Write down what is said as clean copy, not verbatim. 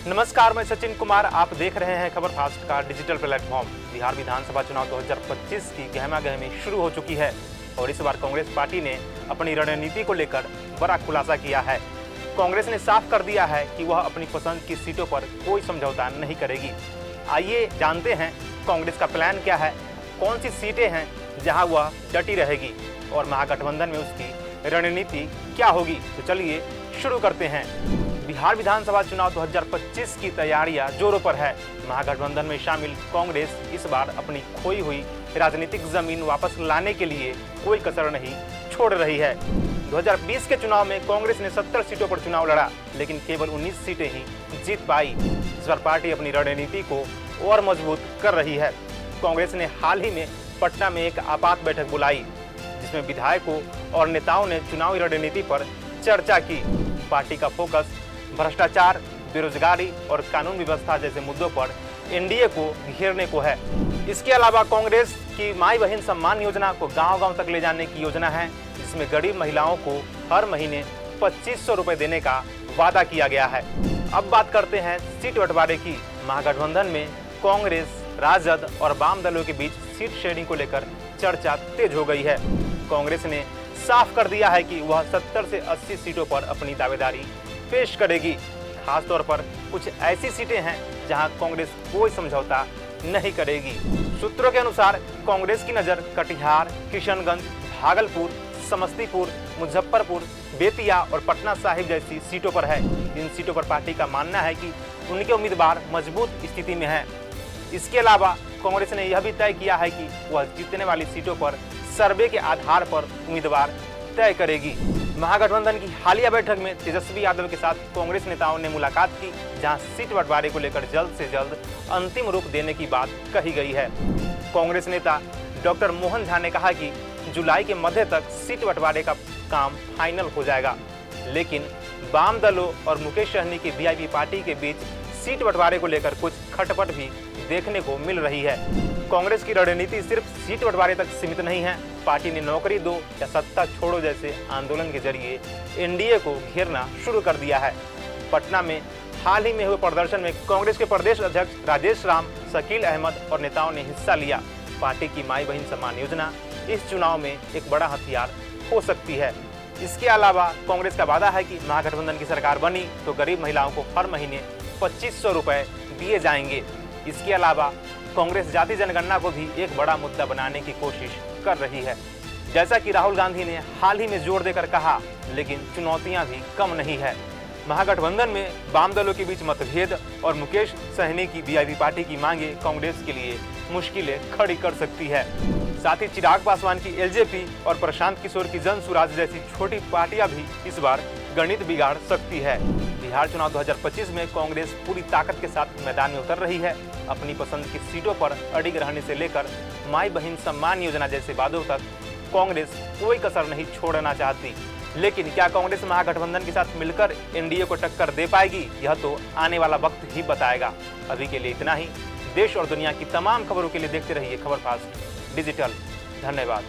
नमस्कार, मैं सचिन कुमार। आप देख रहे हैं खबर फास्ट का डिजिटल प्लेटफॉर्म। बिहार विधानसभा चुनाव 2025 की गहमागहमी शुरू हो चुकी है और इस बार कांग्रेस पार्टी ने अपनी रणनीति को लेकर बड़ा खुलासा किया है। कांग्रेस ने साफ कर दिया है कि वह अपनी पसंद की सीटों पर कोई समझौता नहीं करेगी। आइए जानते हैं कांग्रेस का प्लान क्या है, कौन सी सीटें हैं जहां वह डटी रहेगी और महागठबंधन में उसकी रणनीति क्या होगी। तो चलिए शुरू करते हैं। बिहार विधानसभा चुनाव 2025 की तैयारियां जोरों पर है। महागठबंधन में शामिल कांग्रेस इस बार अपनी खोई हुई राजनीतिक जमीन वापस लाने के लिए कोई कसर नहीं छोड़ रही है। 2020 के चुनाव में कांग्रेस ने 70 सीटों पर चुनाव लड़ा, लेकिन केवल 19 सीटें ही जीत पाई। इस बार पार्टी अपनी रणनीति को और मजबूत कर रही है। कांग्रेस ने हाल ही में पटना में एक आपात बैठक बुलाई, जिसमें विधायकों और नेताओं ने चुनावी रणनीति पर चर्चा की। पार्टी का फोकस भ्रष्टाचार, बेरोजगारी और कानून व्यवस्था जैसे मुद्दों पर एनडीए को घेरने को है। इसके अलावा कांग्रेस की माई बहन सम्मान योजना को गांव-गांव तक ले जाने की योजना है, जिसमें गरीब महिलाओं को हर महीने 2500 रुपए देने का वादा किया गया है। अब बात करते हैं सीट बंटवारे की। महागठबंधन में कांग्रेस, राजद और वाम दलों के बीच सीट शेयरिंग को लेकर चर्चा तेज हो गई है। कांग्रेस ने साफ कर दिया है कि वह 70 से 80 सीटों पर अपनी दावेदारी पेश करेगी। खासतौर पर कुछ ऐसी सीटें हैं जहां कांग्रेस कोई समझौता नहीं करेगी। सूत्रों के अनुसार कांग्रेस की नज़र कटिहार, किशनगंज, भागलपुर, समस्तीपुर, मुजफ्फरपुर, बेतिया और पटना साहिब जैसी सीटों पर है। इन सीटों पर पार्टी का मानना है कि उनके उम्मीदवार मजबूत स्थिति में हैं। इसके अलावा कांग्रेस ने यह भी तय किया है कि वह जीतने वाली सीटों पर सर्वे के आधार पर उम्मीदवार तय करेगी। महागठबंधन की हालिया बैठक में तेजस्वी यादव के साथ कांग्रेस नेताओं ने मुलाकात की, जहां सीट बंटवारे को लेकर जल्द से जल्द अंतिम रूप देने की बात कही गई है। कांग्रेस नेता डॉक्टर मोहन झा ने कहा कि जुलाई के मध्य तक सीट बंटवारे का काम फाइनल हो जाएगा, लेकिन वाम दलों और मुकेश सहनी की वीआईपी पार्टी के बीच सीट बंटवारे को लेकर कुछ खटपट भी देखने को मिल रही है। कांग्रेस की रणनीति सिर्फ सीट बंटवारे तक सीमित नहीं है। पार्टी ने नौकरी दो या सत्ता छोड़ो जैसे आंदोलन के जरिए एनडीए को घेरना शुरू कर दिया है। पटना में हाल ही में हुए प्रदर्शन में कांग्रेस के प्रदेश अध्यक्ष राजेश राम, शकील अहमद और नेताओं ने हिस्सा लिया। पार्टी की माई बहन सम्मान योजना इस चुनाव में एक बड़ा हथियार हो सकती है। इसके अलावा कांग्रेस का वादा है कि महागठबंधन की सरकार बनी तो गरीब महिलाओं को हर महीने 2500 रुपए दिए जाएंगे। इसके अलावा कांग्रेस जाति जनगणना को भी एक बड़ा मुद्दा बनाने की कोशिश कर रही है, जैसा कि राहुल गांधी ने हाल ही में जोर देकर कहा, लेकिन चुनौतियां भी कम नहीं है। महागठबंधन में वाम दलों के बीच मतभेद और मुकेश सहनी की वीआईपी पार्टी की मांगे कांग्रेस के लिए मुश्किलें खड़ी कर सकती है। साथ ही चिराग पासवान की एलजेपी और प्रशांत किशोर की जन सुराज जैसी छोटी पार्टियां भी इस बार गणित बिगाड़ सकती है। बिहार चुनाव 2025 में कांग्रेस पूरी ताकत के साथ मैदान में उतर रही है। अपनी पसंद की सीटों पर अडिग रहने से लेकर माई बहन सम्मान योजना जैसे वादों तक कांग्रेस कोई कसर नहीं छोड़ना चाहती। लेकिन क्या कांग्रेस महागठबंधन के साथ मिलकर एनडीए को टक्कर दे पाएगी, यह तो आने वाला वक्त ही बताएगा। अभी के लिए इतना ही। देश और दुनिया की तमाम खबरों के लिए देखते रहिए खबर फास्ट डिजिटल। धन्यवाद।